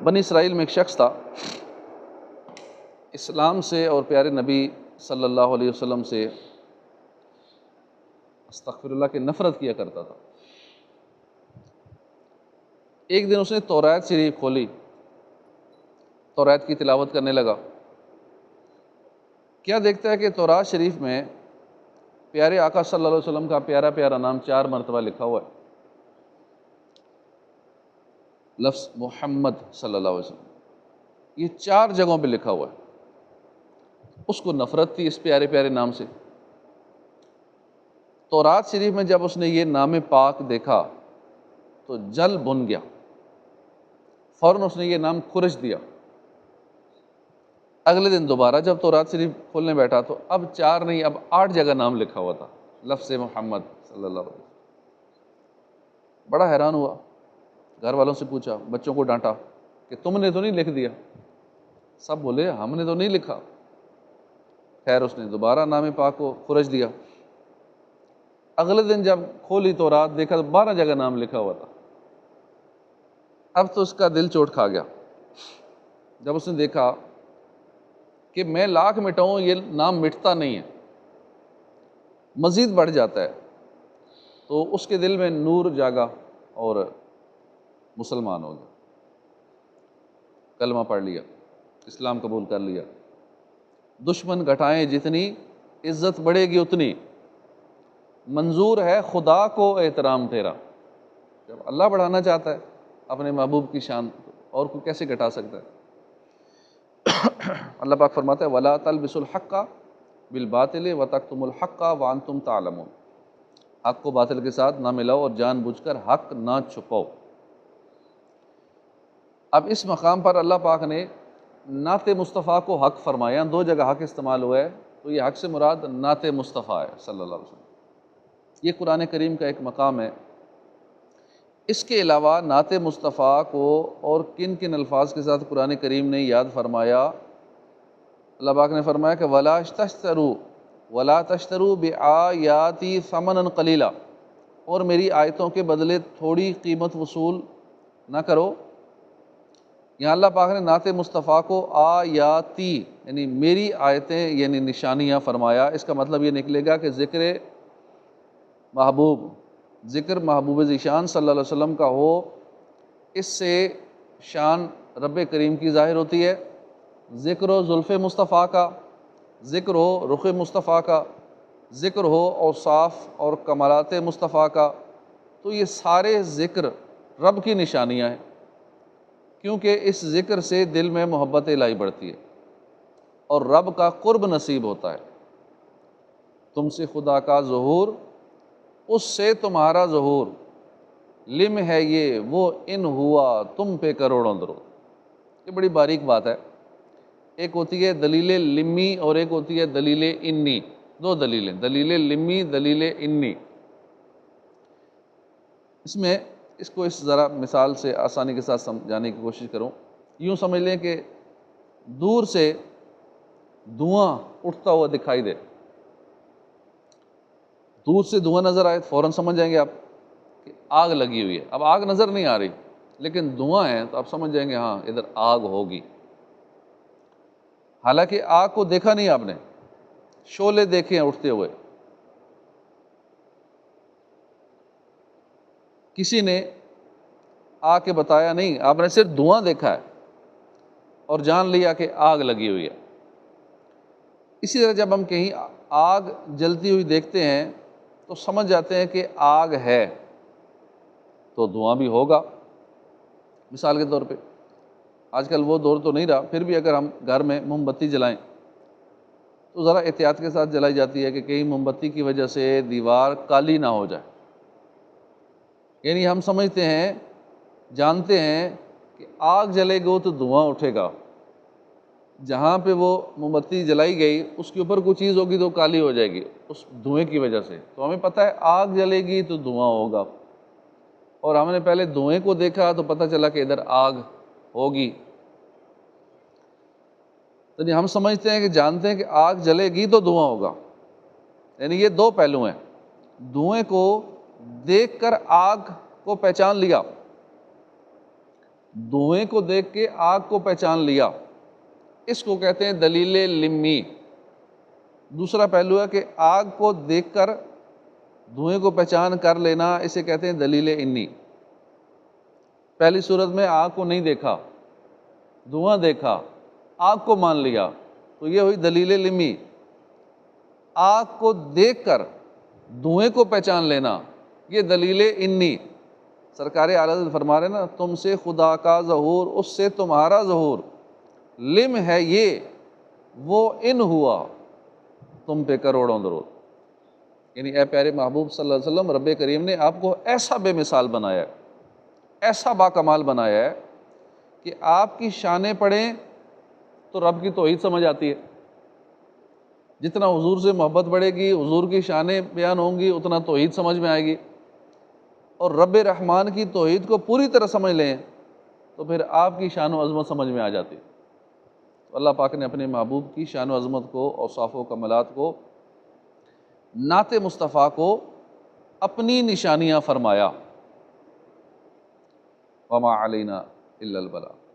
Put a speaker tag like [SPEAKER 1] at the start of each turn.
[SPEAKER 1] بنی اسرائیل میں ایک شخص تھا، اسلام سے اور پیارے نبی صلی اللہ علیہ وسلم سے استغفر اللہ کی نفرت کیا کرتا تھا۔ ایک دن اس نے توریت شریف کھولی، توریت کی تلاوت کرنے لگا۔ کیا دیکھتا ہے کہ توریت شریف میں پیارے آقا صلی اللہ علیہ وسلم کا پیارا پیارا نام 4 مرتبہ لکھا ہوا ہے، لفظ محمد صلی اللہ علیہ وسلم، یہ 4 جگہوں پہ لکھا ہوا ہے۔ اس کو نفرت تھی اس پیارے پیارے نام سے۔ توریت شریف میں جب اس نے یہ نام پاک دیکھا تو جل بن گیا، فوراً اس نے یہ نام کھرچ دیا۔ اگلے دن دوبارہ جب توریت شریف کھولنے بیٹھا تو اب 4 نہیں، اب 8 جگہ نام لکھا ہوا تھا، لفظ محمد صلی اللہ علیہ وسلم۔ بڑا حیران ہوا، گھر والوں سے پوچھا، بچوں کو ڈانٹا کہ تم نے تو نہیں لکھ دیا؟ سب بولے ہم نے تو نہیں لکھا۔ خیر اس نے دوبارہ نام پاک کو کھرچ دیا۔ اگلے دن جب کھولی تو رات دیکھا تو 12 جگہ نام لکھا ہوا تھا۔ اب تو اس کا دل چوٹ کھا گیا جب اس نے دیکھا کہ میں لاکھ مٹاؤں یہ نام مٹتا نہیں ہے، مزید بڑھ جاتا ہے۔ تو اس کے دل میں نور جاگا اور مسلمان ہو گیا، کلمہ پڑھ لیا، اسلام قبول کر لیا۔ دشمن گھٹائیں جتنی عزت بڑھے گی اتنی، منظور ہے خدا کو احترام تیرا۔ جب اللہ بڑھانا چاہتا ہے اپنے محبوب کی شان، اور کو کیسے گھٹا سکتا ہے؟ اللہ پاک فرماتا ہے وَلَا تَلْبِسُوا الْحَقَّ بِالْبَاطِلِ وَتَكْتُمُوا الْحَقَّ وَأَنْتُمْ تَعْلَمُونَ۔ حق کو باطل کے ساتھ نہ ملاؤ اور جان بوجھ کر حق نہ چھپاؤ۔ اب اس مقام پر اللہ پاک نے نعت مصطفیٰ کو حق فرمایا، 2 جگہ حق استعمال ہوا ہے، تو یہ حق سے مراد نعت مصطفیٰ ہے صلی اللہ علیہ وسلم۔ یہ قرآن کریم کا ایک مقام ہے۔ اس کے علاوہ نعت مصطفیٰ کو اور کن کن الفاظ کے ساتھ قرآن کریم نے یاد فرمایا؟ اللہ پاک نے فرمایا کہ وَلَا تَشْتَرُوا بِآيَاتِي ثَمَنًا قَلِيلًا، اور میری آیتوں کے بدلے تھوڑی قیمت وصول نہ کرو۔ یہاں اللہ پاک نے نعت مصطفیٰ کو آیاتی یعنی میری آیتیں یعنی نشانیاں فرمایا۔ اس کا مطلب یہ نکلے گا کہ ذکر محبوب ذیشان صلی اللہ علیہ وسلم کا ہو، اس سے شان رب کریم کی ظاہر ہوتی ہے۔ ذکر ہو زلف مصطفیٰ کا، ذکر ہو رخ مصطفیٰ کا، ذکر ہو اوصاف اور کمالات مصطفیٰ کا، تو یہ سارے ذکر رب کی نشانیاں ہیں، کیونکہ اس ذکر سے دل میں محبت الہی بڑھتی ہے اور رب کا قرب نصیب ہوتا ہے۔ تم سے خدا کا ظہور، اس سے تمہارا ظہور، لم ہے یہ وہ ان ہوا تم پہ کروڑوں درود۔ یہ بڑی باریک بات ہے۔ ایک ہوتی ہے دلیل لمی اور ایک ہوتی ہے دلیل انی، 2 دلیلیں، دلیل لمی، دلیل انی۔ اس کو ذرا مثال سے آسانی کے ساتھ سمجھانے کی کوشش کروں۔ یوں سمجھ لیں کہ دور سے دھواں اٹھتا ہوا دکھائی دے، دور سے دھواں نظر آئے فوراً سمجھ جائیں گے آپ کہ آگ لگی ہوئی ہے۔ اب آگ نظر نہیں آ رہی لیکن دھواں ہے تو آپ سمجھ جائیں گے ہاں ادھر آگ ہوگی، حالانکہ آگ کو دیکھا نہیں آپ نے، شعلے دیکھے ہیں اٹھتے ہوئے۔ کسی نے آ کے بتایا نہیں، آپ نے صرف دھواں دیکھا ہے اور جان لیا کہ آگ لگی ہوئی ہے۔ اسی طرح جب ہم کہیں آگ جلتی ہوئی دیکھتے ہیں تو سمجھ جاتے ہیں کہ آگ ہے، تو دھواں بھی ہوگا۔ مثال کے طور پہ آج کل وہ دور تو نہیں رہا، پھر بھی اگر ہم گھر میں موم بتی جلائیں تو ذرا احتیاط کے ساتھ جلائی جاتی ہے کہ کہیں موم بتی کی وجہ سے دیوار کالی نہ ہو جائے۔ یعنی ہم سمجھتے ہیں، جانتے ہیں کہ آگ جلے گی تو دھواں اٹھے گا، جہاں پہ وہ موم بتی جلائی گئی اس کے اوپر کوئی چیز ہوگی تو کالی ہو جائے گی اس دھوئیں کی وجہ سے۔ تو ہمیں پتہ ہے آگ جلے گی تو دھواں ہوگا، اور ہم نے پہلے دھوئیں کو دیکھا تو پتہ چلا کہ ادھر آگ ہوگی۔ تو ہم سمجھتے ہیں کہ جانتے ہیں کہ آگ جلے گی تو دھواں ہوگا، یعنی یہ 2 پہلو ہیں۔ دھوئیں کو دیکھ کر آگ کو پہچان لیا، دھوئیں کو دیکھ کے آگ کو پہچان لیا، اس کو کہتے ہیں دلیل لمی۔ دوسرا پہلو ہے کہ آگ کو دیکھ کر دھوئیں کو پہچان کر لینا، اسے کہتے ہیں دلیل انی۔ پہلی صورت میں آگ کو نہیں دیکھا، دھواں دیکھا، آگ کو مان لیا، تو یہ ہوئی دلیل لمی۔ آگ کو دیکھ کر دھوئیں کو پہچان لینا، یہ دلیل انی۔ سرکار اعلیٰ حضرت فرما رہے نا، تم سے خدا کا ظہور، اس سے تمہارا ظہور، لم ہے یہ وہ ان ہوا، تم پہ کروڑوں درود۔ یعنی اے پیارے محبوب صلی اللہ علیہ وسلم، رب کریم نے آپ کو ایسا بے مثال بنایا ہے، ایسا با کمال بنایا ہے کہ آپ کی شانیں پڑھیں تو رب کی توحید سمجھ آتی ہے۔ جتنا حضور سے محبت بڑھے گی، حضور کی شانیں بیان ہوں گی، اتنا توحید سمجھ میں آئے گی۔ اور رب رحمان کی توحید کو پوری طرح سمجھ لیں تو پھر آپ کی شان و عظمت سمجھ میں آ جاتی۔ تو اللہ پاک نے اپنے محبوب کی شان و عظمت کو، اوصاف و کمالات کو، نعت مصطفیٰ کو اپنی نشانیاں فرمایا۔ وما علینا الا البلاغ۔